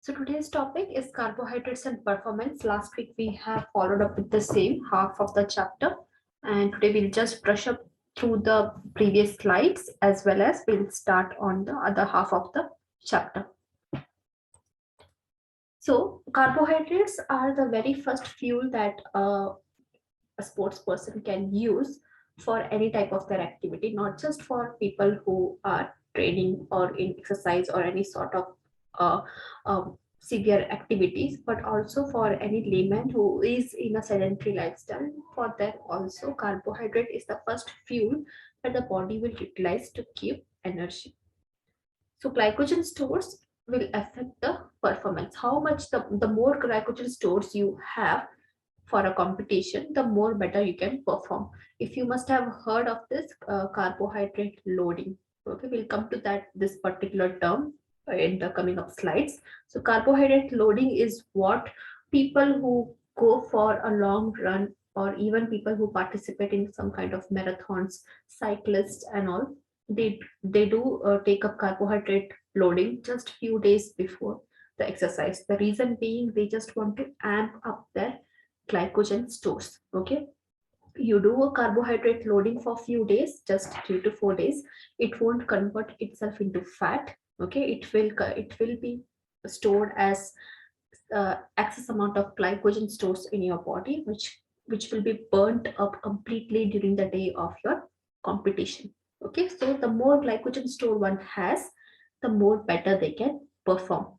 So today's topic is carbohydrates and performance. Last week we have followed up with the same half of the chapter, and today we'll just brush up through the previous slides as well as we'll start on the other half of the chapter. So carbohydrates are the very first fuel that a sports person can use for any type of their activity, not just for people who are training or in exercise or any sort of uh, severe activities, but also for any layman who is in a sedentary lifestyle. For them also, carbohydrate is the first fuel that the body will utilize to keep energy. So glycogen stores will affect the performance. How much the more glycogen stores you have for a competition, the more better you can perform. If you must have heard of this carbohydrate loading. Okay, we'll come to that this particular term in the coming up slides. So carbohydrate loading is what people who go for a long run or even people who participate in some kind of marathons, cyclists and all, they do take up carbohydrate loading just few days before the exercise. The reason being they just want to amp up their glycogen stores. Okay, you do a carbohydrate loading for few days, just 3 to 4 days, it won't convert itself into fat. Okay, it will be stored as excess amount of glycogen stores in your body, which will be burnt up completely during the day of your competition. Okay, so the more glycogen store one has, the more better they can perform.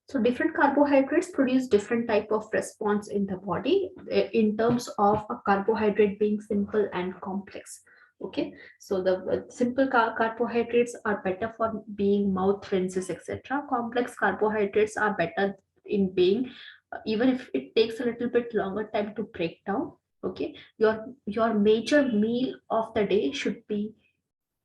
So different carbohydrates produce different type of response in the body in terms of a carbohydrate being simple and complex. Okay, so the simple carbohydrates are better for being mouth rinses, etc. Complex carbohydrates are better in being, even if it takes a little bit longer time to break down. Okay, your major meal of the day should be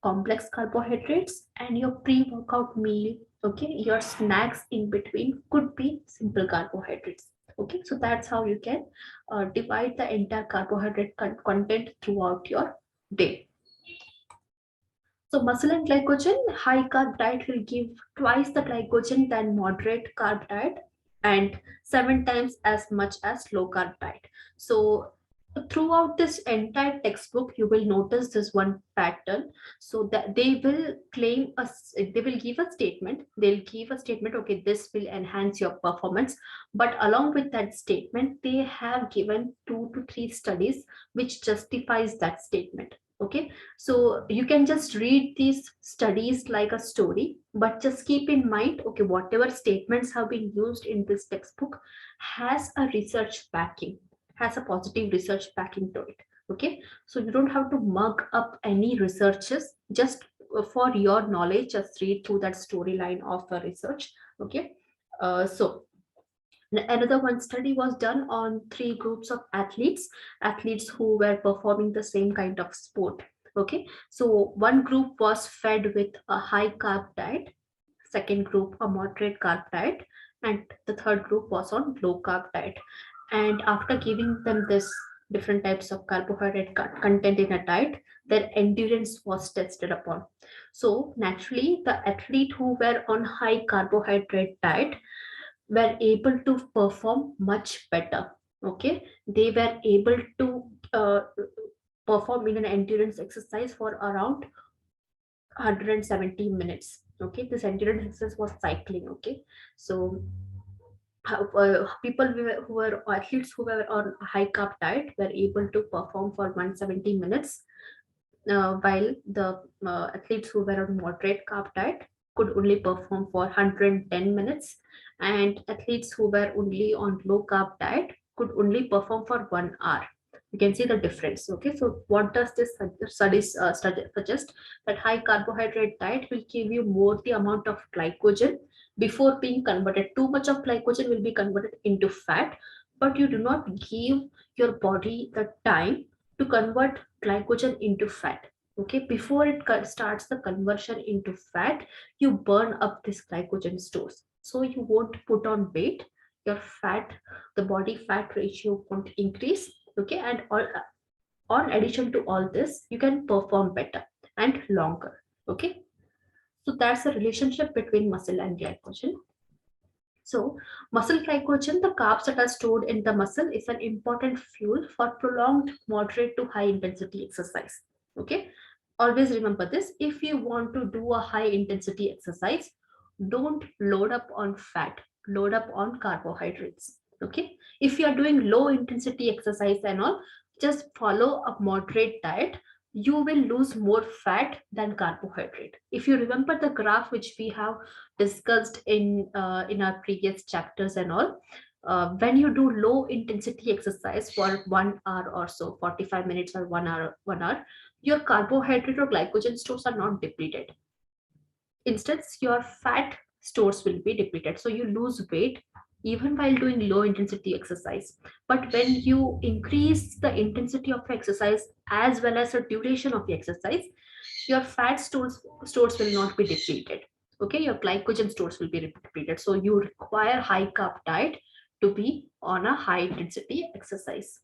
complex carbohydrates, and your pre-workout meal, okay, your snacks in between could be simple carbohydrates. Okay, so that's how you can divide the entire carbohydrate content throughout your day. So muscle and glycogen, high carb diet will give twice the glycogen than moderate carb diet and 7 times as much as low carb diet. So throughout this entire textbook, you will notice this one pattern. So that they will claim us, they will give a statement. They'll give a statement. Okay, this will enhance your performance. But along with that statement, they have given 2 to 3 studies which justifies that statement. Okay, so you can just read these studies like a story, but just keep in mind, okay, whatever statements have been used in this textbook has a research backing, has a positive research backing to it. Okay, so you don't have to mug up any researches, just for your knowledge, just read through that storyline of the research. Okay, so another one study was done on 3 groups of athletes who were performing the same kind of sport. Okay, so one group was fed with a high carb diet, second group a moderate carb diet, and the third group was on low carb diet. And after giving them this different types of carbohydrate content in a diet, their endurance was tested upon. So naturally the athlete who were on high carbohydrate diet were able to perform much better. Okay, they were able to perform in an endurance exercise for around 170 minutes. Okay, this endurance exercise was cycling. Okay, so people who were athletes who were on high carb diet were able to perform for 170 minutes, while the athletes who were on moderate carb diet could only perform for 110 minutes, and athletes who were only on low carb diet could only perform for 1 hour. You can see the difference. Okay, so what does this study suggest? That high carbohydrate diet will give you more the amount of glycogen before being converted. Too much of glycogen will be converted into fat, but you do not give your body the time to convert glycogen into fat. Okay, before it starts the conversion into fat, you burn up this glycogen stores, so you won't put on weight. Your fat, the body fat ratio won't increase. Okay, and all on addition to all this, you can perform better and longer. Okay, so that's the relationship between muscle and glycogen. So, muscle glycogen, the carbs that are stored in the muscle, is an important fuel for prolonged moderate to high intensity exercise. Okay, always remember this. If you want to do a high intensity exercise, don't load up on fat, load up on carbohydrates. Okay, if you are doing low intensity exercise and all, just follow a moderate diet. You will lose more fat than carbohydrate. If you remember the graph which we have discussed in our previous chapters and all, when you do low intensity exercise for 1 hour or so, 45 minutes or 1 hour, your carbohydrate or glycogen stores are not depleted. Instead, your fat stores will be depleted, so you lose weight even while doing low intensity exercise. But when you increase the intensity of exercise as well as the duration of the exercise, your fat stores will not be depleted. Okay, your glycogen stores will be depleted, so you require high carb diet to be on a high intensity exercise.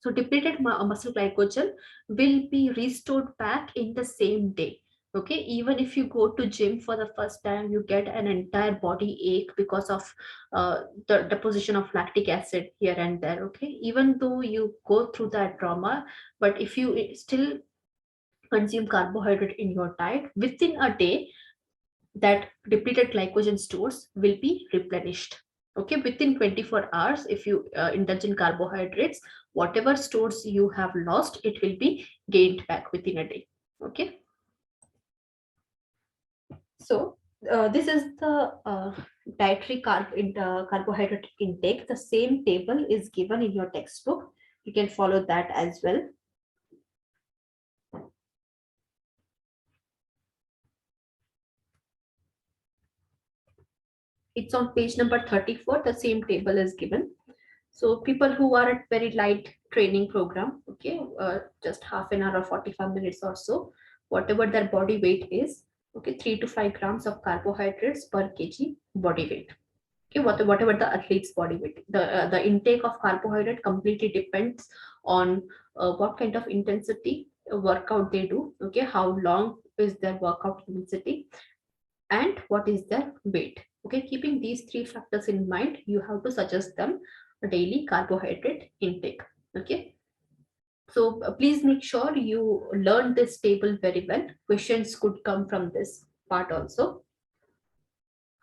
So depleted muscle glycogen will be restored back in the same day. Okay, even if you go to gym for the first time, you get an entire body ache because of the deposition of lactic acid here and there. Okay, even though you go through that trauma, but if you still consume carbohydrate in your diet, within a day that depleted glycogen stores will be replenished. Okay, within 24 hours, if you indulge in carbohydrates, whatever stores you have lost, it will be gained back within a day. Okay, so this is the dietary carbohydrate intake. The same table is given in your textbook. You can follow that as well. It's on page number 34. The same table is given. So people who are at very light training program, okay, just half an hour or 45 minutes or so, whatever their body weight is, okay, 3 to 5 grams of carbohydrates per kg body weight. Okay, whatever the athlete's body weight, the intake of carbohydrate completely depends on what kind of intensity workout they do. Okay, how long is their workout intensity, and what is their weight. Okay, keeping these three factors in mind, you have to suggest them a daily carbohydrate intake. Okay, so please make sure you learn this table very well. Questions could come from this part also.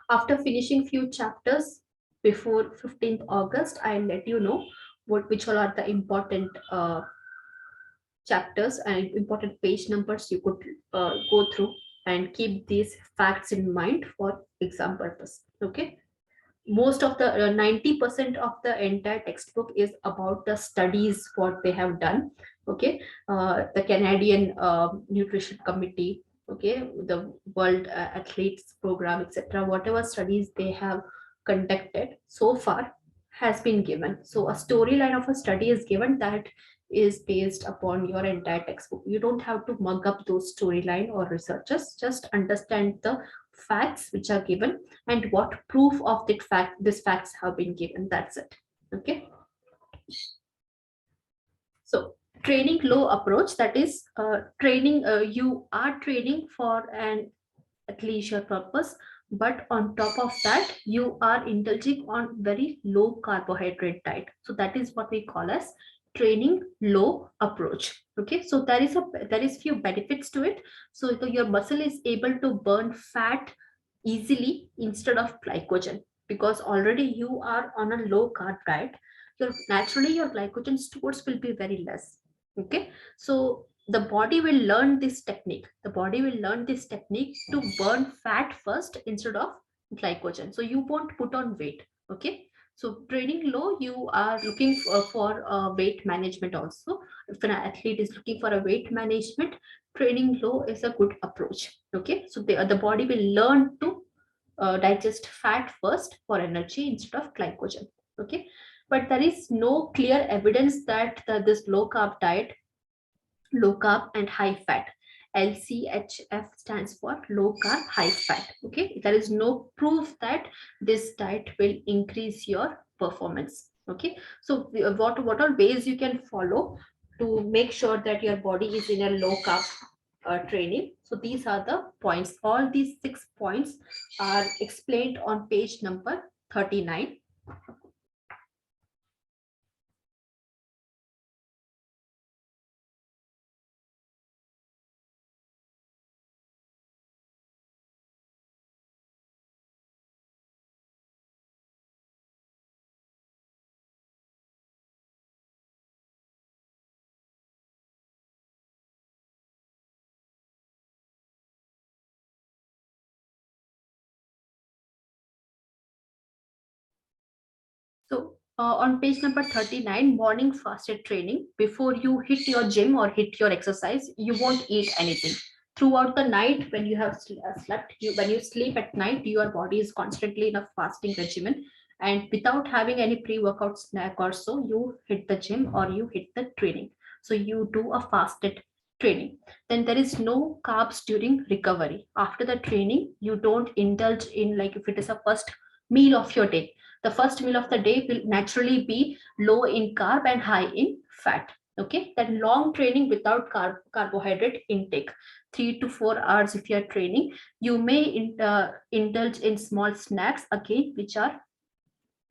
After finishing few chapters before 15th August, I'll let you know which all are the important chapters and important page numbers you could go through, and keep these facts in mind for exam purpose. Okay, most of the 90% of the entire textbook is about the studies what they have done. Okay, the Canadian Nutrition Committee, okay, the World Athletes Program, etc., whatever studies they have conducted so far has been given. So a storyline of a study is given that is based upon your entire textbook. You don't have to mug up those storyline or researches, just understand the facts which are given and what proof of that fact these facts have been given. That's it. Okay, so training low approach, that is training you are training for an athleisure purpose, but on top of that you are indulging on very low carbohydrate diet, so that is what we call as training low approach. Okay, so there is few benefits to it. So your muscle is able to burn fat easily instead of glycogen, because already you are on a low carb diet. Your naturally your glycogen stores will be very less. Okay, so the body will learn this technique. The body will learn this technique to burn fat first instead of glycogen, so you won't put on weight. Okay, so training low, you are looking for weight management also. If an athlete is looking for a weight management, training low is a good approach. Okay, so the body will learn to digest fat first for energy instead of glycogen. Okay, but there is no clear evidence that this low carb diet, low carb and high fat, LCHF stands for low carb high fat. Okay, there is no proof that this diet will increase your performance. Okay, so what are ways you can follow to make sure that your body is in a low carb training? So these are the points. All these 6 points are explained on page number 39. So on page number 39, morning fasted training, before you hit your gym or hit your exercise, you won't eat anything. Throughout the night, when you have slept, when you sleep at night, your body is constantly in a fasting regimen. And without having any pre-workout snack or so, you hit the gym or you hit the training. So you do a fasted training. Then there is no carbs during recovery. After the training, you don't indulge in, like if it is a first meal of your day, the first meal of the day will naturally be low in carb and high in fat. Okay, that long training without carbohydrate intake, 3 to 4 hours if you are training, you may indulge in small snacks again, which have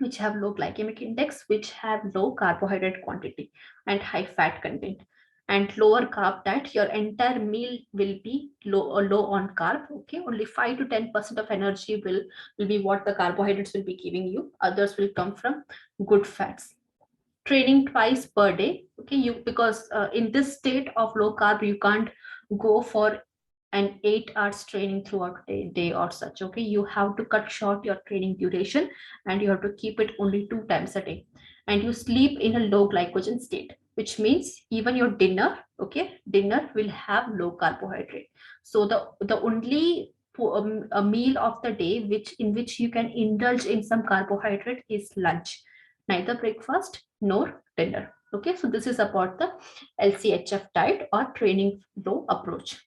low glycemic index, which have low carbohydrate quantity and high fat content. And lower carb diet, your entire meal will be low on carb. Okay, only 5 to 10% of energy will be what the carbohydrates will be giving you. Others will come from good fats. Training twice per day. Okay, you, because in this state of low carb, you can't go for an 8 hours training throughout a day or such. Okay, you have to cut short your training duration, and you have to keep it only 2 times a day. And you sleep in a low glycogen state, which means even your dinner, okay, dinner will have low carbohydrate. So the only a meal of the day which in which you can indulge in some carbohydrate is lunch, neither breakfast nor dinner. Okay, so this is about the LCHF diet or training low approach.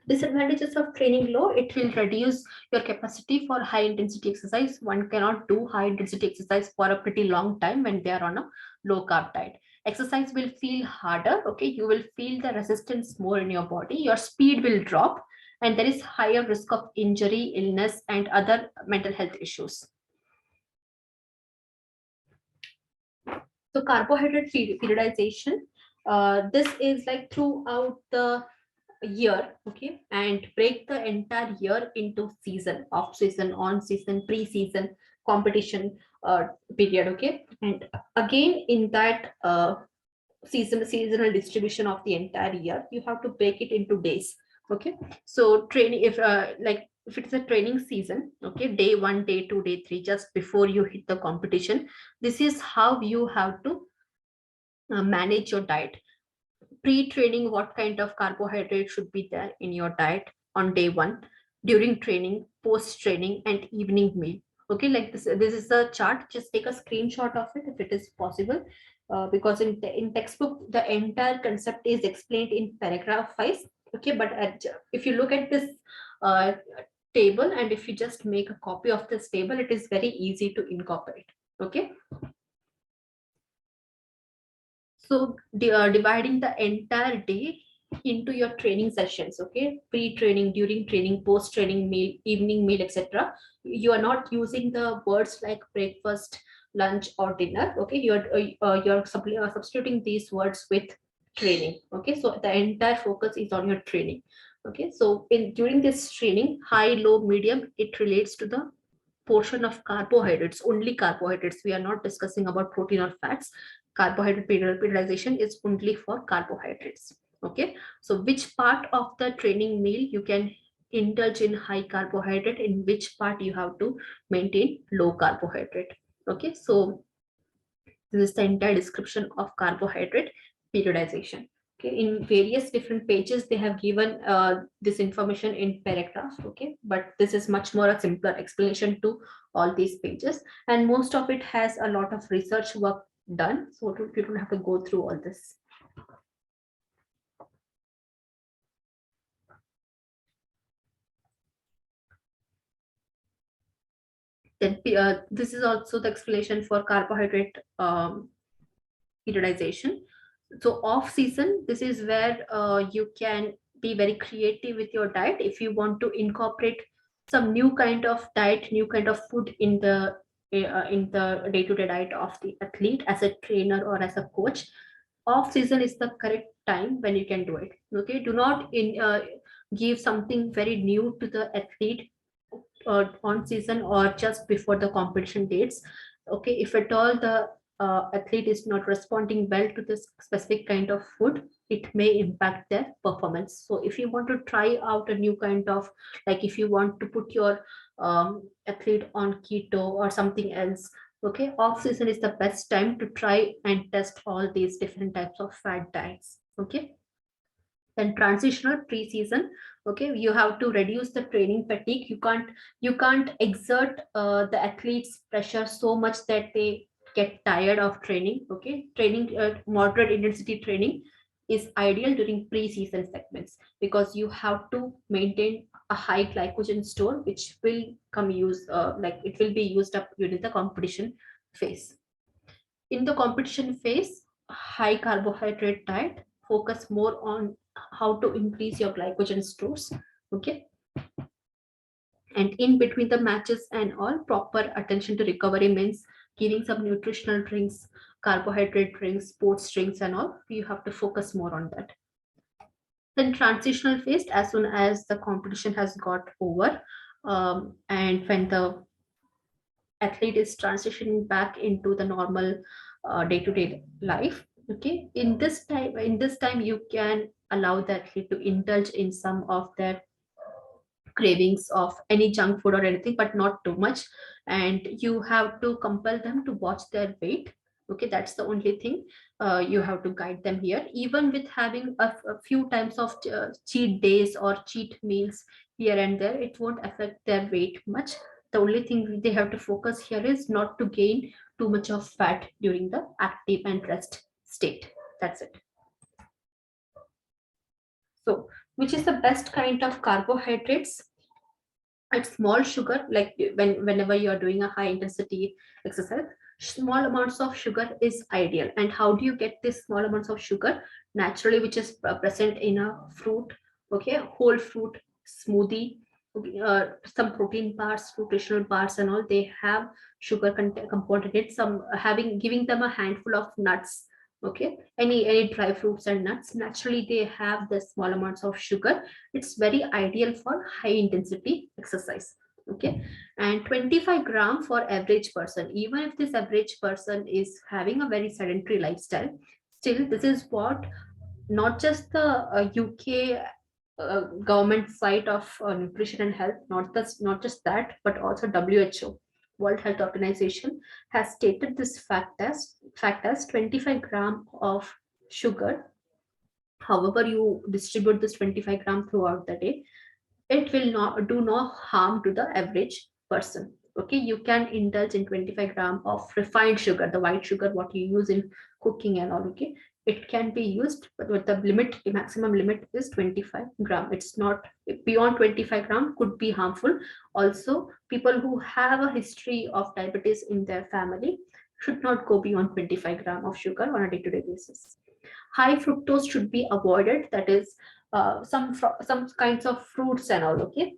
Disadvantages of training low: it will reduce your capacity for high intensity exercise. One cannot do high intensity exercise for a pretty long time when they are on a low carb diet. Exercise will feel harder. Okay, you will feel the resistance more in your body, your speed will drop, and there is higher risk of injury, illness, and other mental health issues. So carbohydrate periodization, this is like throughout the year. Okay, and break the entire year into season, off season, on season, pre-season, competition period. Okay, and again in that seasonal distribution of the entire year, you have to break it into days. Okay, so training, if like if it's a training season, okay, day 1, day 2, day 3, just before you hit the competition, this is how you have to manage your diet. Pre-training, what kind of carbohydrate should be there in your diet on day 1, during training, post training, and evening meal. Okay, like this is the chart, just take a screenshot of it if it is possible, because in textbook the entire concept is explained in paragraph 5. Okay, but if you look at this uh, table, and if you just make a copy of this table, it is very easy to incorporate. Okay, so dividing the entire day into your training sessions. Okay, pre-training, during training, post-training meal, evening meal, etc. You are not using the words like breakfast, lunch, or dinner. Okay, you're substituting these words with training. Okay, so the entire focus is on your training. Okay, so in during this training, high, low, medium, it relates to the portion of carbohydrates, only carbohydrates. We are not discussing about protein or fats. Carbohydrate periodization is only for carbohydrates. Okay, so which part of the training meal you can indulge in high carbohydrate, in which part you have to maintain low carbohydrate. Okay, so this is the entire description of carbohydrate periodization. Okay, in various different pages they have given this information in paragraph. Okay, but this is much more a simpler explanation to all these pages, and most of it has a lot of research work done, so you don't have to go through all this. Then this is also the explanation for carbohydrate periodization. So off season, this is where you can be very creative with your diet. If you want to incorporate some new kind of diet, new kind of food in the day-to-day diet of the athlete as a trainer or as a coach. Off season is the correct time when you can do it. Okay, do not give something very new to the athlete on season or just before the competition dates. Okay, if at all the athlete is not responding well to this specific kind of food, it may impact their performance. So if you want to try out a new kind of, like if you want to put your athlete on keto or something else, okay, off season is the best time to try and test all these different types of fat diets. Okay, then transitional pre-season. Okay, you have to reduce the training fatigue. You can't exert the athletes pressure so much that they get tired of training. Okay, training moderate intensity training is ideal during pre-season segments, because you have to maintain a high glycogen store, which will come use like it will be used up during the competition phase. In the competition phase, high carbohydrate diet, focus more on how to increase your glycogen stores. Okay, and in between the matches and all, proper attention to recovery means giving some nutritional drinks, carbohydrate drinks, sports drinks, and all. You have to focus more on that. Then transitional phase, as soon as the competition has got over, and when the athlete is transitioning back into the normal day-to-day life. Okay, in this time you can allow the athlete to indulge in some of their cravings of any junk food or anything, but not too much. And you have to compel them to watch their weight. Okay, that's the only thing. You have to guide them here, even with having a few times of cheat days or cheat meals here and there, it won't affect their weight much. The only thing they have to focus here is not to gain too much of fat during the active and rest state. That's it. So, which is the best kind of carbohydrates? It's small sugar, like whenever you're doing a high intensity exercise, small amounts of sugar is ideal. And how do you get this small amounts of sugar? Naturally, which is present in a fruit. Okay, whole fruit smoothie. Okay, some protein bars, nutritional bars, and all, they have sugar component in it. Some having giving them a handful of nuts. Okay, any dry fruits and nuts, naturally they have the small amounts of sugar. It's very ideal for high intensity exercise. Okay, and 25 gram for average person. Even if this average person is having a very sedentary lifestyle, still this is what, not just the UK government site of nutrition and health, not just that, but also WHO, World Health Organization, has stated this fact as 25 gram of sugar. However, you distribute this 25 gram throughout the day, it will not do no harm to the average person. Okay, you can indulge in 25 gram of refined sugar, the white sugar what you use in cooking and all. Okay, it can be used, but with the maximum limit is 25 gram. It's not beyond 25 gram, could be harmful. Also, people who have a history of diabetes in their family should not go beyond 25 gram of sugar on a day-to-day basis. High fructose should be avoided, that is some kinds of fruits and all. Okay,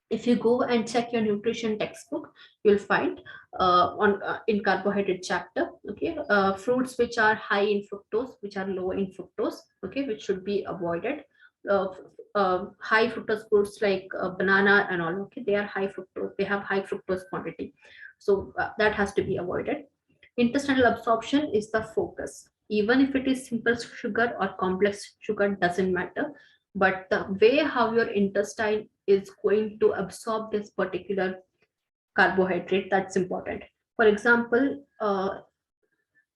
if you go and check your nutrition textbook, you'll find on in carbohydrate chapter. Okay, fruits which are high in fructose, which are low in fructose, okay, which should be avoided. uh, High fructose fruits like banana and all, okay, they are high fructose, they have high fructose quantity, so that has to be avoided. Intestinal absorption is the focus. Even if it is simple sugar or complex sugar, doesn't matter. But the way how your intestine is going to absorb this particular carbohydrate, that's important. For example,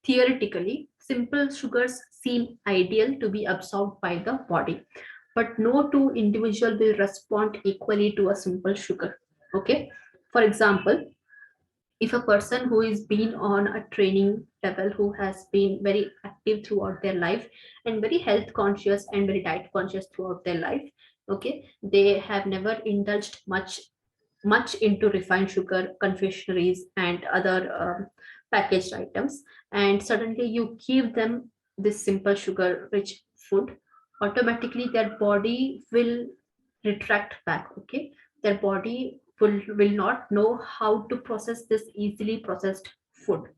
theoretically, simple sugars seem ideal to be absorbed by the body, but no two individual will respond equally to a simple sugar. Okay. For example, if a person who is been on a training level, who has been very active throughout their life and very health conscious and very diet conscious throughout their life, okay, they have never indulged much into refined sugar, confectionaries, and other packaged items, and suddenly you give them this simple sugar rich food, automatically their body will retract back. Okay, their body will not know how to process this easily processed food.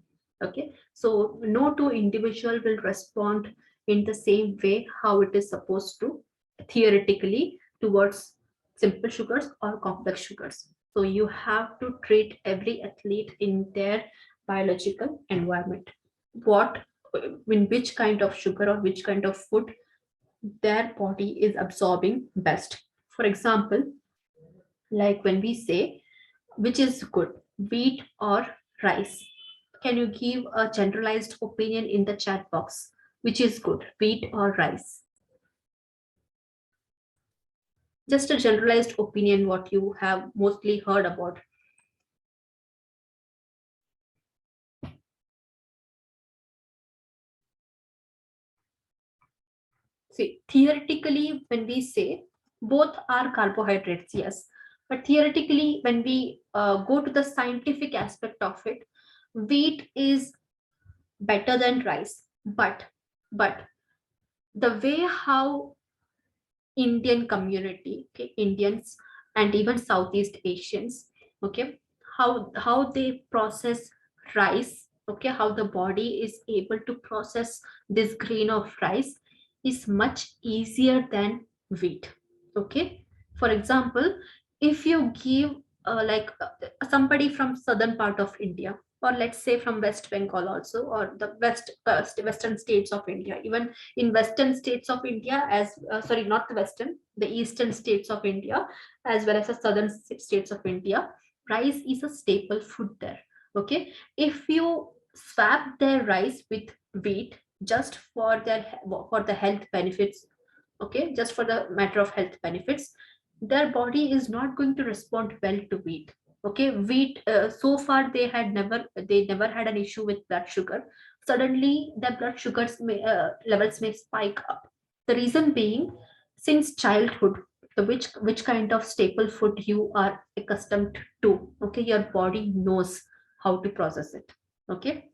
Okay, so no two individual will respond in the same way how it is supposed to theoretically towards simple sugars or complex sugars. So you have to treat every athlete in their biological environment, what in which kind of sugar or which kind of food their body is absorbing best. For example, like when we say which is good, wheat or rice, can you give a generalized opinion in the chat box? Which is good, wheat or rice? Just a generalized opinion, what you have mostly heard about. See, theoretically, when we say both are carbohydrates, yes, but theoretically, when we go to the scientific aspect of it, wheat is better than rice. But the way how Indian community, okay, Indians and even Southeast Asians, okay, how they process rice, okay, how the body is able to process this grain of rice is much easier than wheat. Okay, for example, if you give somebody from southern part of India, or let's say from West Bengal also, or the western states of India, even in western states of India, as sorry, not the western, the eastern states of India, as well as the southern states of India, rice is a staple food there. Okay, if you swap their rice with wheat just for the health benefits, okay, just for the matter of health benefits, their body is not going to respond well to wheat. Okay, wheat, so far they never had an issue with blood sugar. Suddenly their blood sugars levels may spike up. The reason being, since childhood, which kind of staple food you are accustomed to, okay, your body knows how to process it. Okay,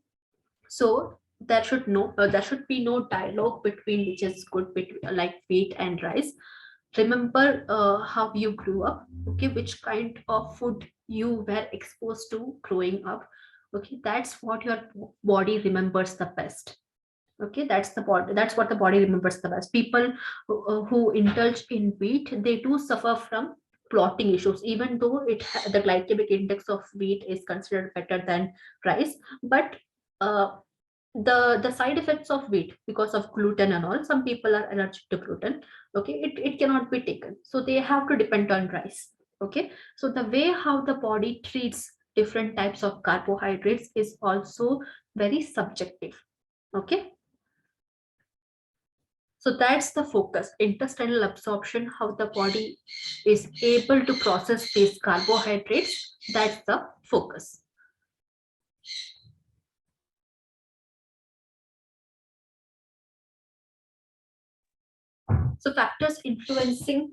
so there should be no dialogue between which is good between like wheat and rice. Remember how you grew up, okay, which kind of food you were exposed to growing up. Okay, that's what your body remembers the best. Okay, that's what the body remembers the best. People who indulge in wheat, they do suffer from clotting issues, even though the glycemic index of wheat is considered better than rice. But uh, the side effects of wheat, because of gluten and all, some people are allergic to gluten. Okay, it cannot be taken, so they have to depend on rice. Okay, so the way how the body treats different types of carbohydrates is also very subjective. Okay, so that's the focus, intestinal absorption, how the body is able to process these carbohydrates. That's the focus. So factors influencing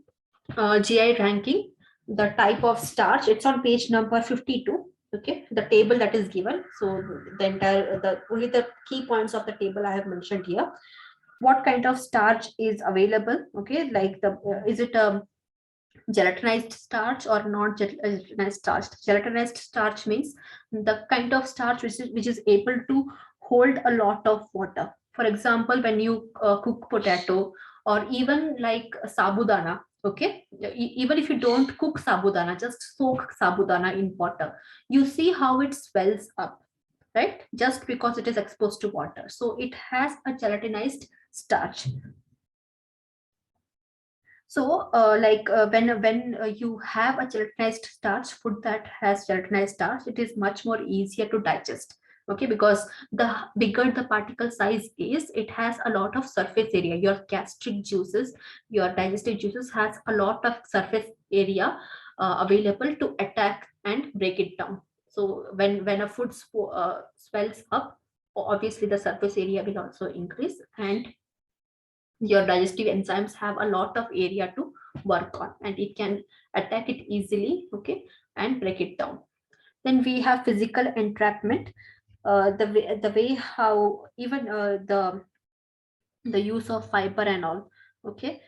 GI ranking, the type of starch, it's on page number 52. Okay, the table that is given. So the entire, the only the key points of the table I have mentioned here. What kind of starch is available? Okay, like the is it a gelatinized starch or not gelatinized starch? Gelatinized starch means the kind of starch which is able to hold a lot of water. For example, when you cook potato, or even like sabudana, okay, even if you don't cook sabudana, just soak sabudana in water, you see how it swells up, right, just because it is exposed to water. So it has a gelatinized starch. So, when you have a gelatinized starch, food that has gelatinized starch, it is much more easier to digest. Okay, because the bigger the particle size is, it has a lot of surface area. Your gastric juices, your digestive juices has a lot of surface area available to attack and break it down. So when a food swells up, obviously the surface area will also increase, and your digestive enzymes have a lot of area to work on, and it can attack it easily, okay, and break it down. Then we have physical entrapment, the way how even the use of fiber and all. Okay,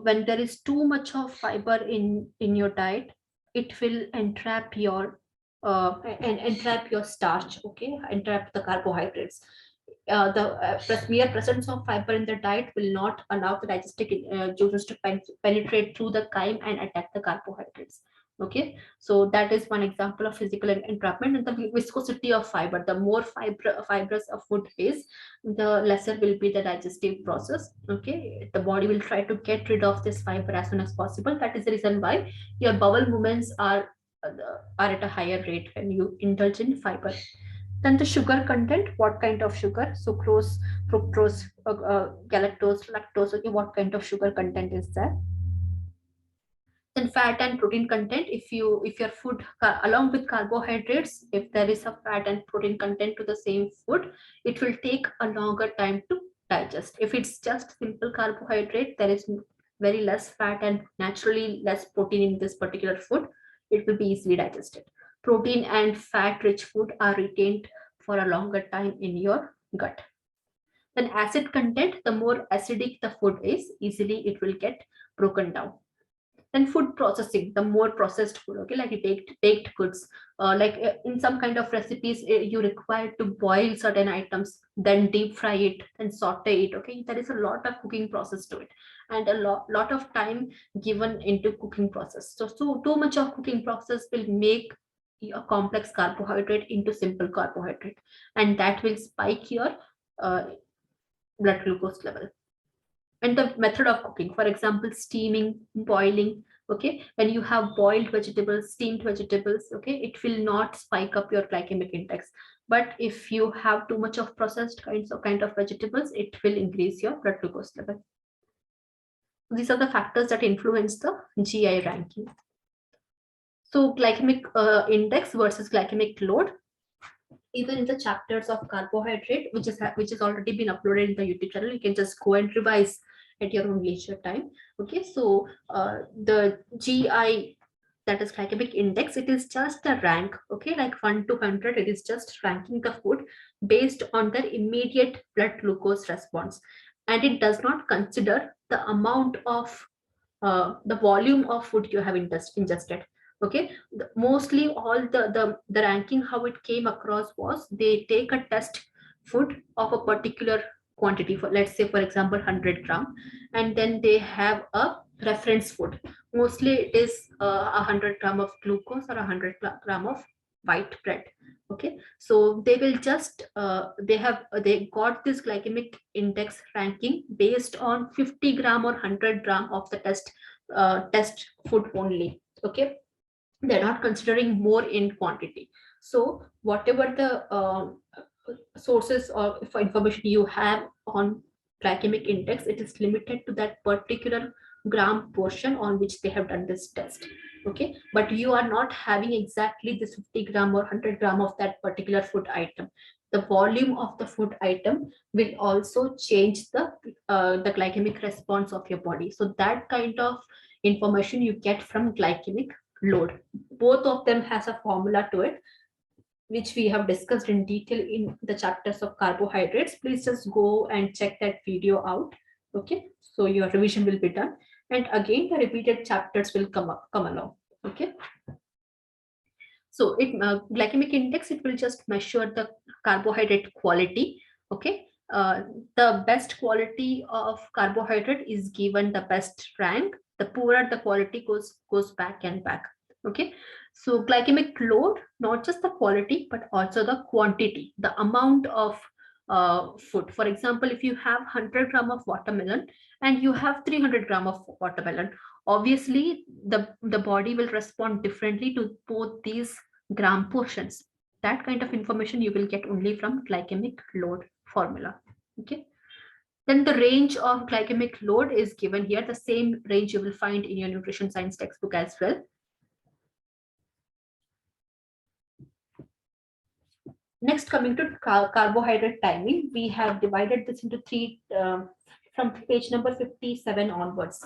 when there is too much of fiber in your diet, it will entrap your and entrap your starch, okay, entrap the carbohydrates. The mere presence of fiber in the diet will not allow the digestive juices to penetrate through the chyme and attack the carbohydrates. Okay, so that is one example of physical entrapment. And the viscosity of fiber, the more fibrous a food is, the lesser will be the digestive process. Okay, the body will try to get rid of this fiber as soon as possible. That is the reason why your bowel movements are at a higher rate when you indulge in fiber. Then the sugar content, what kind of sugar? Sucrose, fructose, galactose, lactose. Okay, what kind of sugar content is there? Then fat and protein content. If your food along with carbohydrates, if there is a fat and protein content to the same food, it will take a longer time to digest. If it's just simple carbohydrate, there is very less fat and naturally less protein in this particular food, it will be easily digested. Protein and fat rich food are retained for a longer time in your gut. Then acid content, the more acidic the food is, easily it will get broken down. Then food processing, the more processed food, okay, like baked goods, in some kind of recipes, you require to boil certain items, then deep fry it, then saute it. Okay, there is a lot of cooking process to it, and a lot of time given into cooking process. So too much of cooking process will make a complex carbohydrate into simple carbohydrate, and that will spike your uh, blood glucose level. And the method of cooking, for example, steaming, boiling. Okay, when you have boiled vegetables, steamed vegetables, okay, it will not spike up your glycemic index. But if you have too much of processed kind of vegetables, it will increase your blood glucose level. These are the factors that influence the GI ranking. So glycemic index versus glycemic load, even in the chapters of carbohydrate, which has already been uploaded in the YouTube channel, you can just go and revise at your own leisure time. Okay, so the GI, that is glycemic index, it is just a rank. Okay, like 1 to 100, it is just ranking the food based on their immediate blood glucose response, and it does not consider the amount of the volume of food you have ingested. Okay, mostly all the ranking, how it came across was, they take a test food of a particular quantity, for let's say for example 100 gram, and then they have a reference food. Mostly it is 100 gram of glucose or 100 gram of white bread. Okay, so they will just they got this glycemic index ranking based on 50 gram or 100 gram of the test food only. Okay, they're not considering more in quantity. So whatever the sources of information you have on glycemic index, it is limited to that particular gram portion on which they have done this test. Okay, but you are not having exactly this 50 gram or 100 gram of that particular food item. The volume of the food item will also change the glycemic response of your body. So that kind of information you get from glycemic load. Both of them has a formula to it, which we have discussed in detail in the chapters of carbohydrates. Please just go and check that video out. Okay, so your revision will be done, and again the repeated chapters will come along. Okay, so glycemic index, it will just measure the carbohydrate quality. Okay, the best quality of carbohydrate is given the best rank. The poorer the quality goes back and back. Okay, so glycemic load, not just the quality but also the quantity, the amount of food. For example, if you have 100 gram of watermelon and you have 300 gram of watermelon, obviously the body will respond differently to both these gram portions. That kind of information you will get only from glycemic load formula. Okay, then the range of glycemic load is given here. The same range you will find in your nutrition science textbook as well. Next, coming to carbohydrate timing, we have divided this into three from page number 57 onwards.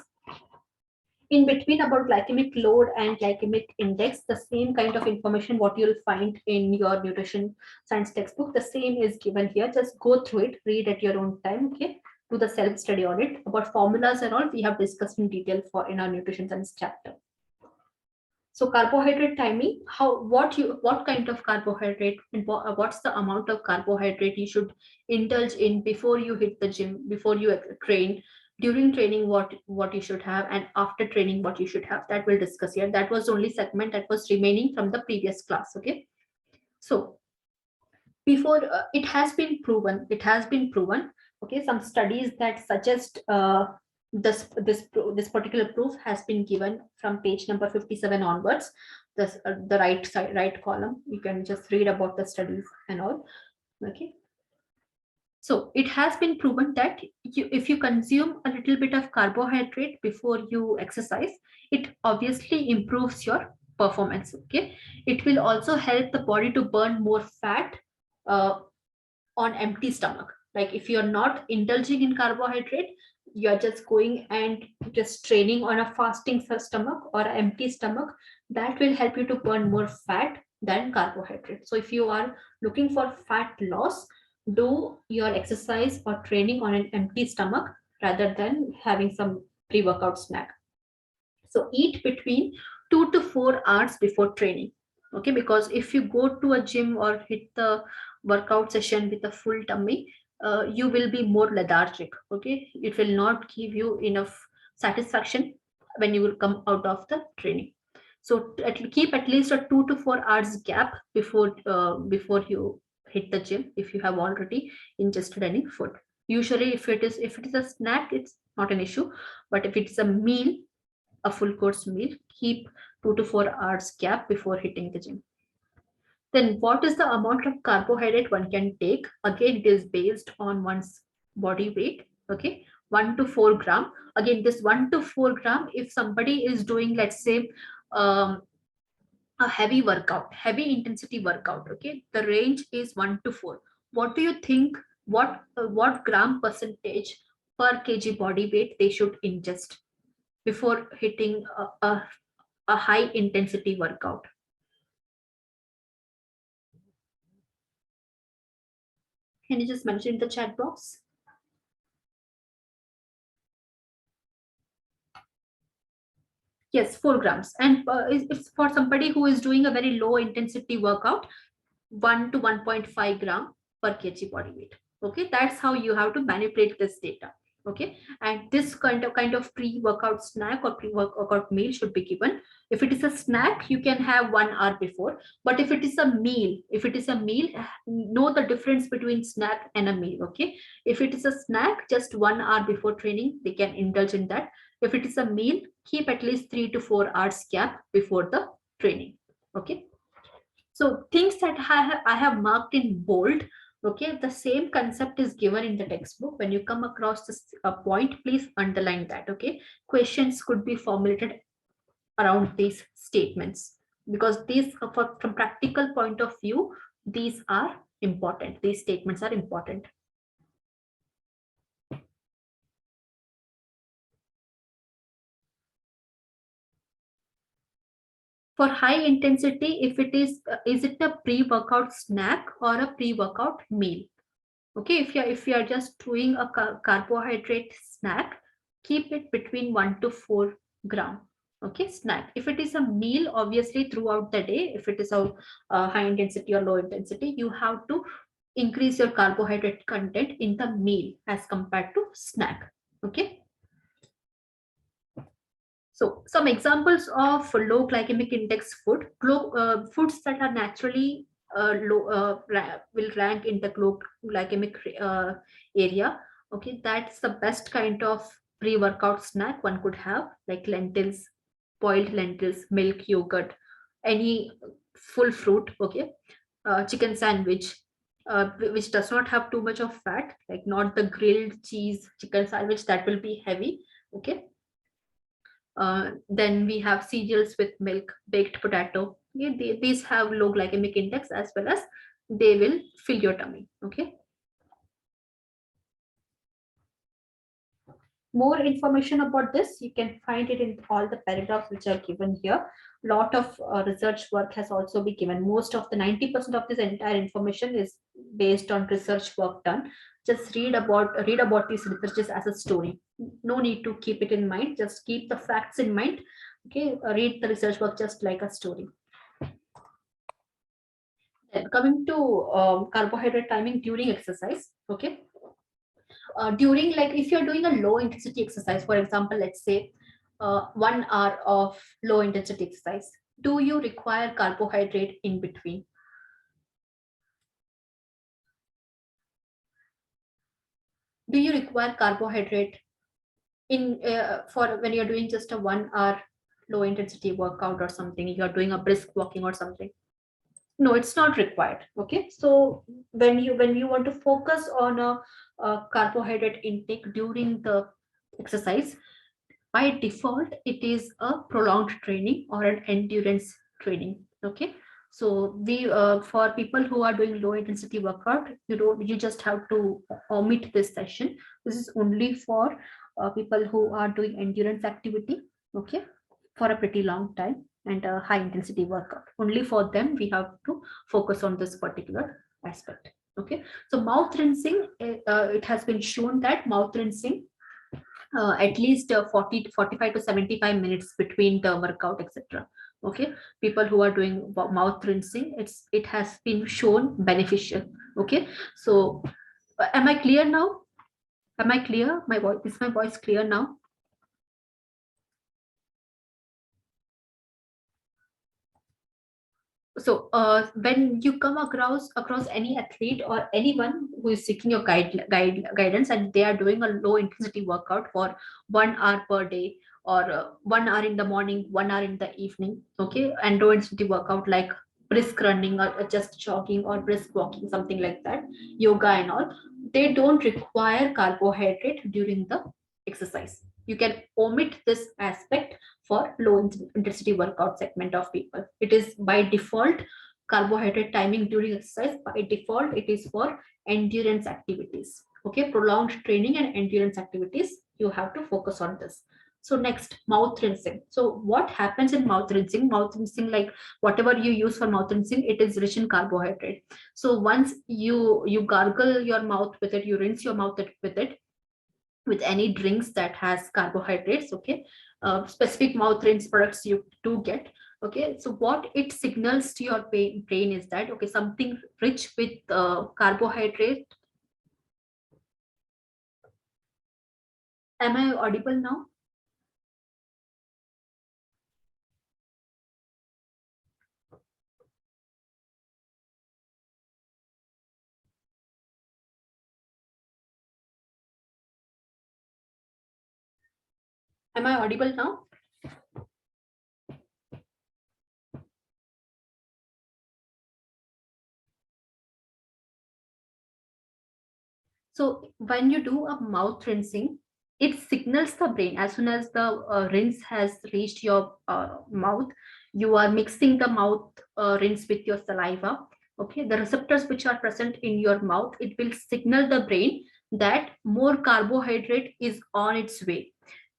In between about glycemic load and glycemic index, the same kind of information what you'll find in your nutrition science textbook, the same is given here. Just go through it, read at your own time. Okay, do the self study on it. About formulas and all, we have discussed in detail in our nutrition science chapter. So carbohydrate timing, what kind of carbohydrate and what's the amount of carbohydrate you should indulge in before you hit the gym, before you train, during training what you should have, and after training what you should have, that we'll discuss here. That was the only segment that was remaining from the previous class. Okay, so before it has been proven, okay, some studies that suggest this particular proof has been given from page number 57 onwards. The right side, right column, you can just read about the studies and all. Okay, so it has been proven that if you consume a little bit of carbohydrate before you exercise, it obviously improves your performance. Okay, it will also help the body to burn more fat uh, on empty stomach. Like if you're not indulging in carbohydrate, you're just going and just training on a fasting stomach or an empty stomach, that will help you to burn more fat than carbohydrate. So if you are looking for fat loss, do your exercise or training on an empty stomach rather than having some pre-workout snack. So eat between 2 to 4 hours before training. Okay, because if you go to a gym or hit the workout session with a full tummy, you will be more lethargic. Okay, it will not give you enough satisfaction when you will come out of the training. So keep at least a 2 to 4 hours gap before you hit the gym if you have already ingested any food. Usually, if it is a snack, it's not an issue, but if it's a meal, a full course meal, keep 2 to 4 hours gap before hitting the gym. Then what is the amount of carbohydrate one can take? Again, it is based on one's body weight. Okay, 1 to 4 gram. Again, this 1 to 4 gram, if somebody is doing, let's say, um, a heavy workout, heavy intensity workout, okay, the range is 1 to 4. What do you think? What gram percentage per kg body weight they should ingest before hitting a high intensity workout? Can you just mention in the chat box? Yes, 4 grams. And if for somebody who is doing a very low intensity workout, 1 to 1.5 gram per kg body weight. Okay, that's how you have to manipulate this data. Okay, and this kind of pre-workout snack or pre-workout meal should be given. If it is a snack, you can have 1 hour before. But if it is a meal, know the difference between snack and a meal. Okay, if it is a snack, just 1 hour before training, they can indulge in that. If it is a meal, keep at least 3 to 4 hours gap before the training. Okay, so things that I have marked in bold, okay, the same concept is given in the textbook. When you come across this point, please underline that. Okay, questions could be formulated around these statements, because these, from practical point of view, these are important. These statements are important. For high intensity, if it is it a pre-workout snack or a pre-workout meal? Okay, if you are just doing a carbohydrate snack, keep it between 1 to 4 gram. Okay, snack. If it is a meal, obviously throughout the day, if it is a high intensity or low intensity, you have to increase your carbohydrate content in the meal as compared to snack. Okay, so some examples of low glycemic index foods that are naturally low, will rank in the low glycemic area. Okay, that's the best kind of pre-workout snack one could have, like lentils, boiled lentils, milk, yogurt, any full fruit. Okay, chicken sandwich, which does not have too much of fat, like not the grilled cheese chicken sandwich that will be heavy. Okay, then we have cereals with milk, baked potato. Yeah, these have low glycemic index, as well as they will fill your tummy. Okay. More information about this, you can find it in all the paragraphs which are given here. Lot of research work has also been given. Most of the 90% of this entire information is based on research work done. Just read about these researches as a story. No need to keep it in mind. Just keep the facts in mind. Okay, read the research work just like a story. Then coming to carbohydrate timing during exercise. Okay, during, like, if you're doing a low intensity exercise, for example, let's say 1 hour of low intensity exercise, do you require carbohydrate in between? Do you require carbohydrate in for when you're doing just a 1 hour low intensity workout or something, you're doing a brisk walking or something? No, it's not required. Okay, so when you want to focus on a carbohydrate intake during the exercise, by default it is a prolonged training or an endurance training. Okay, so we for people who are doing low intensity workout, you just have to omit this session. This is only for people who are doing endurance activity. Okay, for a pretty long time and a high intensity workout, only for them we have to focus on this particular aspect. Okay, so mouth rinsing, it has been shown that mouth rinsing at least 40 to 45 to 75 minutes between the workout, etc. Okay, people who are doing mouth rinsing, it has been shown beneficial. Okay, so am I clear now? Am I clear? My voice, is my voice clear now? So when you come across any athlete or anyone who is seeking your guidance, and they are doing a low intensity workout for 1 hour per day, or 1 hour in the morning, 1 hour in the evening, okay, and low intensity workout like brisk running or just jogging or brisk walking, something like that, yoga and all, they don't require carbohydrate during the exercise. You can omit this aspect for low intensity workout segment of people. It is by default carbohydrate timing during exercise. By default, it is for endurance activities. Okay, prolonged training and endurance activities, you have to focus on this. So next, mouth rinsing. So what happens in mouth rinsing? Mouth rinsing, like whatever you use for mouth rinsing, it is rich in carbohydrate. So once you gargle your mouth with it, you rinse your mouth with it, with any drinks that has carbohydrates. Okay, specific mouth rinse products you do get. Okay, so what it signals to your brain is that, okay, something rich with carbohydrate. Am I audible now? Am I audible now? So when you do a mouth rinsing, it signals the brain. As soon as the rinse has reached your mouth, you are mixing the mouth rinse with your saliva. Okay, the receptors which are present in your mouth, it will signal the brain that more carbohydrate is on its way.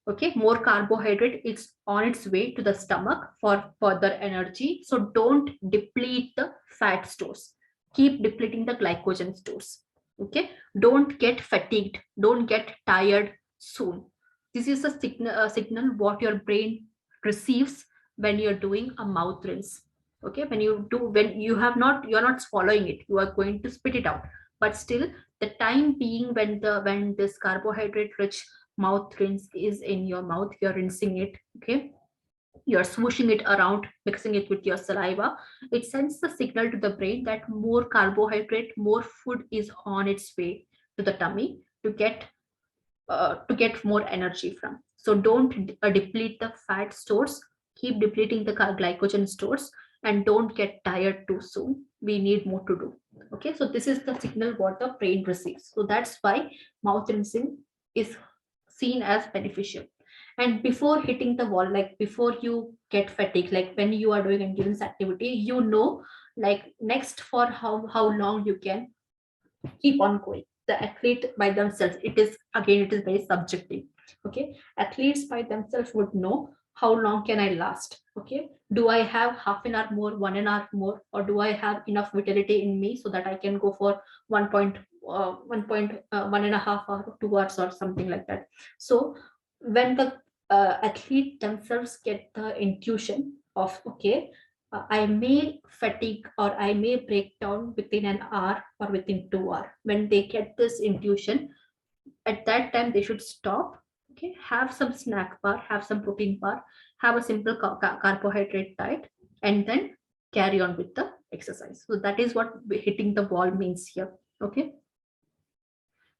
Okay, more carbohydrate is on its way to the stomach for further energy. So don't deplete the fat stores. Keep depleting the glycogen stores. Okay, don't get fatigued, don't get tired soon. This is a signal what your brain receives when you're doing a mouth rinse. Okay, when you're not swallowing it, you are going to spit it out, but still the time being when this carbohydrate rich mouth rinse is in your mouth, you're rinsing it. Okay, you're swooshing it around, mixing it with your saliva, it sends the signal to the brain that more carbohydrate, more food is on its way to the tummy to get more energy from. So don't deplete the fat stores, keep depleting the glycogen stores, and don't get tired too soon. We need more to do. Okay, so this is the signal what the brain receives. So that's why mouth rinsing is seen as beneficial. And before hitting the wall, like before you get fatigued, like when you are doing endurance activity, like next for how long you can keep on going. The athlete by themselves, it is very subjective. Okay, athletes by themselves would know how long can I last. Okay, do I have half an hour more, 1 hour more, or do I have enough vitality in me so that I can go for 1 and a half or 2 hours or something like that. So when the athletes themselves get the intuition of, okay, I may fatigue or I may break down within an hour or within 2 hours. When they get this intuition, at that time they should stop, okay, have some snack bar, have some protein bar, have a simple carbohydrate diet, and then carry on with the exercise. So that is what hitting the wall means here. Okay,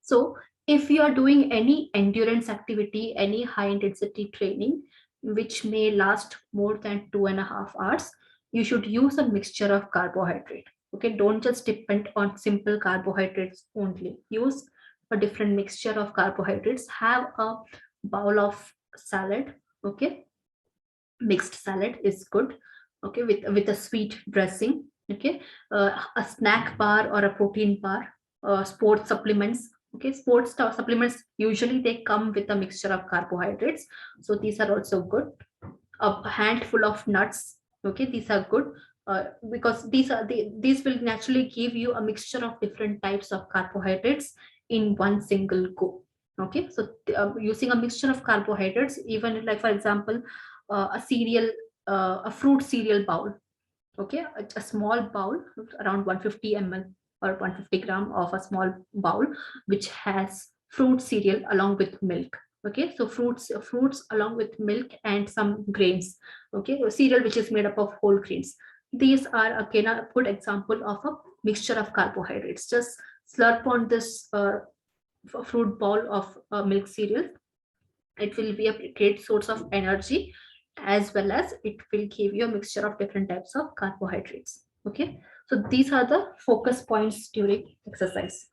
so if you are doing any endurance activity, any high intensity training, which may last more than 2.5 hours, you should use a mixture of carbohydrate. Okay, don't just depend on simple carbohydrates only. Use a different mixture of carbohydrates. Have a bowl of salad. Okay, mixed salad is good. Okay, with a sweet dressing. Okay, a snack bar or a protein bar, sports supplements. Okay, sports supplements usually they come with a mixture of carbohydrates, so these are also good. A handful of nuts. Okay, these are good, because these will naturally give you a mixture of different types of carbohydrates in one single go. Okay, so using a mixture of carbohydrates, even like for example, a cereal, a fruit cereal bowl. Okay, a small bowl around 150 ml or 150 gram of a small bowl which has fruit cereal along with milk. Okay, so fruits along with milk and some grains. Okay, a cereal which is made up of whole grains. These are again a good example of a mixture of carbohydrates. Just slurp on this fruit bowl of milk cereal. It will be a great source of energy, as well as it will give you a mixture of different types of carbohydrates. Okay, so these are the focus points during exercise.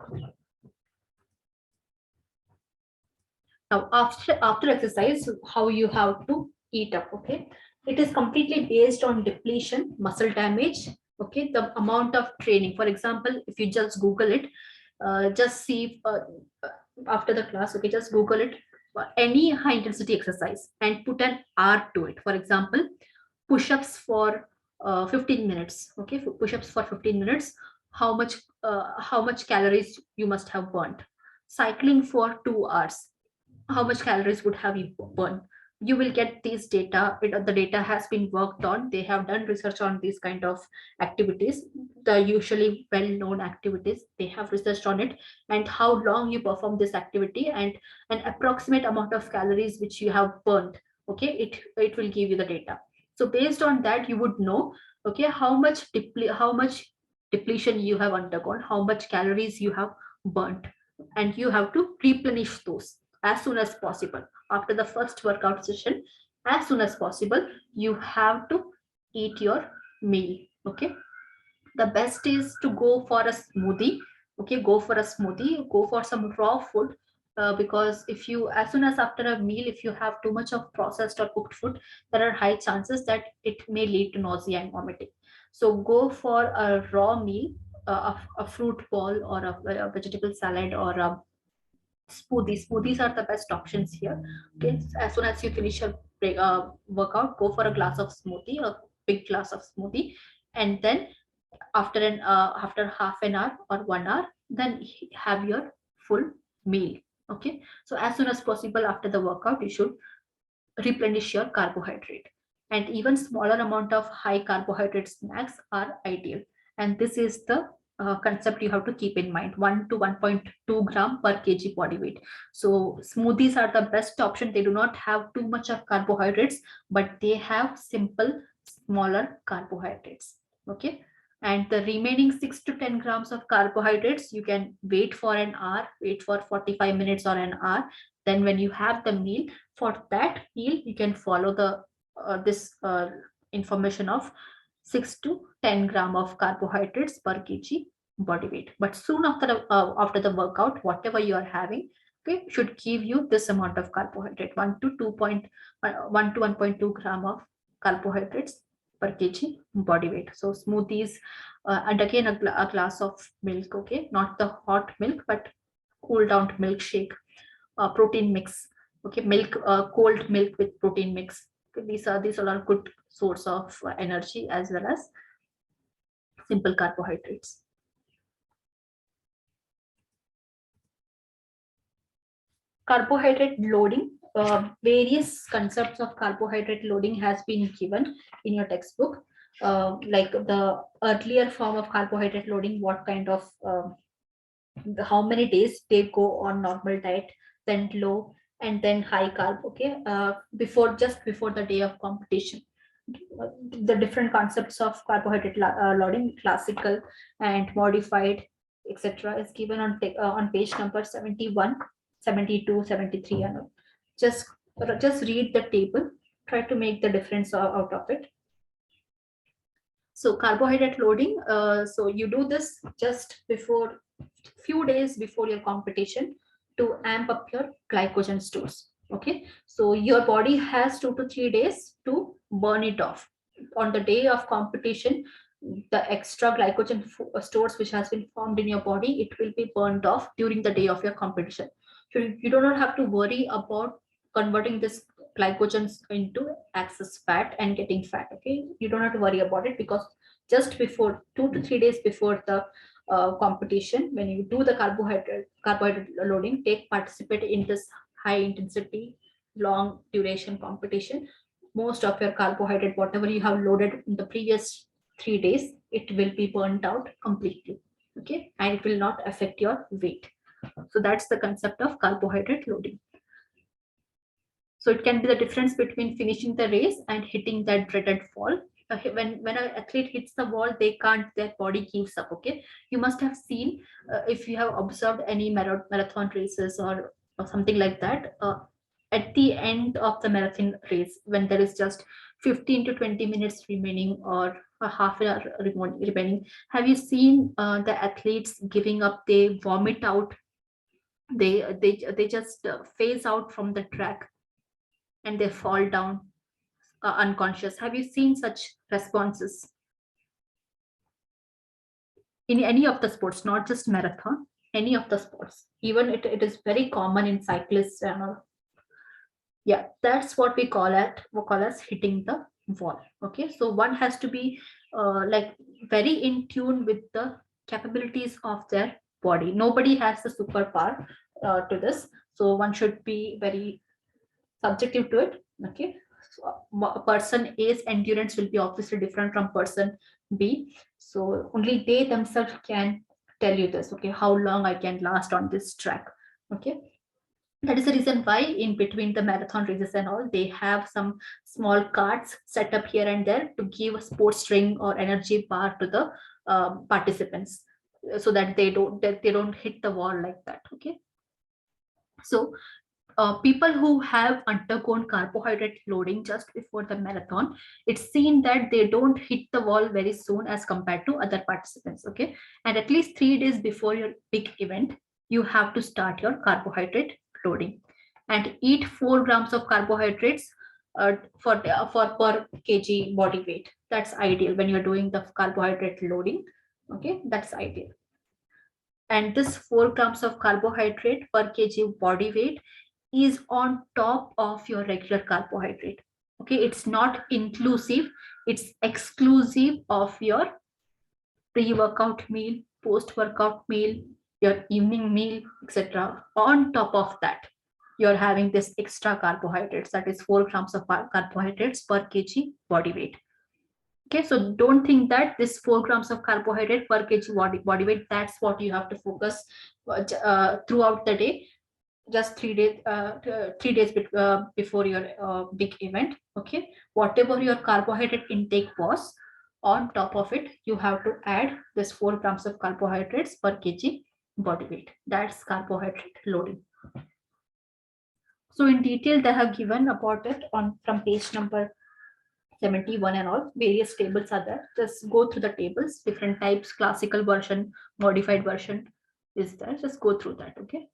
Now after exercise, how you have to eat up. Okay, it is completely based on depletion, muscle damage. Okay, the amount of training. For example, if you just google it, just see after the class. Okay, just google it, any high intensity exercise, and put an hour to it. For example, push-ups for 15 minutes. Okay, push-ups for 15 minutes. How much calories you must have burnt? Cycling for 2 hours, how much calories would have you burned? You will get these data. The data has been worked on. They have done research on these kind of activities, the usually well-known activities. They have researched on it, and how long you perform this activity, and an approximate amount of calories which you have burned. Okay, it will give you the data. So based on that, you would know, okay, how much depletion you have undergone, how much calories you have burnt, and you have to replenish those as soon as possible. After the first workout session, as soon as possible, you have to eat your meal. Okay, the best is to go for a smoothie. Okay, go for a smoothie, go for some raw food, because if you, as soon as after a meal, if you have too much of processed or cooked food, there are high chances that it may lead to nausea and vomiting. So go for a raw meal, a fruit bowl or a vegetable salad or a smoothies are the best options here. Okay, as soon as you finish your workout, go for a glass of smoothie, a big glass of smoothie, and then after half an hour or 1 hour, then have your full meal. Okay, so as soon as possible after the workout, you should replenish your carbohydrate, and even smaller amount of high carbohydrate snacks are ideal. And this is the concept you have to keep in mind: 1 to 1.2 gram per kg body weight. So smoothies are the best option. They do not have too much of carbohydrates, but they have simple smaller carbohydrates. Okay, and the remaining 6 to 10 grams of carbohydrates, you can wait for an hour, wait for 45 minutes or an hour. Then when you have the meal, for that meal you can follow the this information of 6 to 10 gram of carbohydrates per kg body weight. But soon after the workout, whatever you are having, okay, should give you this amount of carbohydrate: 1 to 1.2 gram of carbohydrates per kg body weight. So smoothies, and again a glass of milk. Okay, not the hot milk, but cool down milkshake, protein mix. Okay, milk, cold milk with protein mix. Okay, these are a good source of energy, as well as simple carbohydrates. Carbohydrate loading. various concepts of carbohydrate loading has been given in your textbook. Like the earlier form of carbohydrate loading, what kind of how many days they go on normal diet, then low, and then high carb. Okay, before just before the day of competition. The different concepts of carbohydrate loading, classical and modified, etc., is given on page number 71, 72, 73, and all. Just just read the table. Try to make the difference out of it. So carbohydrate loading. So you do this just before, few days before your competition, to amp up your glycogen stores. Okay, so your body has 2 to 3 days to burn it off. On the day of competition, the extra glycogen stores which has been formed in your body, it will be burned off during the day of your competition. So you do not have to worry about converting this glycogen into excess fat and getting fat. Okay, you don't have to worry about it, because just before 2 to 3 days before the competition, when you do the carbohydrate loading, participate in this high intensity, long duration competition, most of your carbohydrate, whatever you have loaded in the previous 3 days, it will be burnt out completely. Okay, and it will not affect your weight. So that's the concept of carbohydrate loading. So it can be the difference between finishing the race and hitting that dreaded fall. When an athlete hits the wall, they can't, their body gives up. Okay, you must have seen, if you have observed any marathon races or something like that, at the end of the marathon race, when there is just 15 to 20 minutes remaining, or a half an hour remaining, have you seen the athletes giving up? They vomit out, they just phase out from the track, and they fall down unconscious. Have you seen such responses in any of the sports, not just marathon, any of the sports? Even it is very common in cyclists and all. Yeah, that's what we call as hitting the wall. Okay, so one has to be like very in tune with the capabilities of their body. Nobody has the superpower to this, so one should be very subjective to it. Okay, so person A's endurance will be obviously different from person B, so only they themselves can tell you this. Okay, how long I can last on this track. Okay, that is the reason why in between the marathon races and all, they have some small carts set up here and there to give a sports drink or energy bar to the participants, so that they don't hit the wall like that. Okay, so people who have undergone carbohydrate loading just before the marathon, it's seen that they don't hit the wall very soon as compared to other participants. Okay, and at least 3 days before your big event, you have to start your carbohydrate loading and eat 4 grams of carbohydrates for per kg body weight. That's ideal when you're doing the carbohydrate loading. Okay, that's ideal. And this 4 grams of carbohydrate per kg body weight is on top of your regular carbohydrate. Okay, it's not inclusive, it's exclusive of your pre-workout meal, post-workout meal, your evening meal, etc. On top of that, you're having this extra carbohydrates, that is 4 grams of carbohydrates per kg body weight. Okay, so don't think that this 4 grams of carbohydrate per kg body weight, that's what you have to focus throughout the day, just 3 days, 3 days before your big event. Okay, whatever your carbohydrate intake was, on top of it, you have to add this 4 grams of carbohydrates per kg body weight. That's carbohydrate loading. So in detail, they have given about it on from page number 71 and all. Various tables are there. Just go through the tables, different types, classical version, modified version is there. Just go through that. Okay.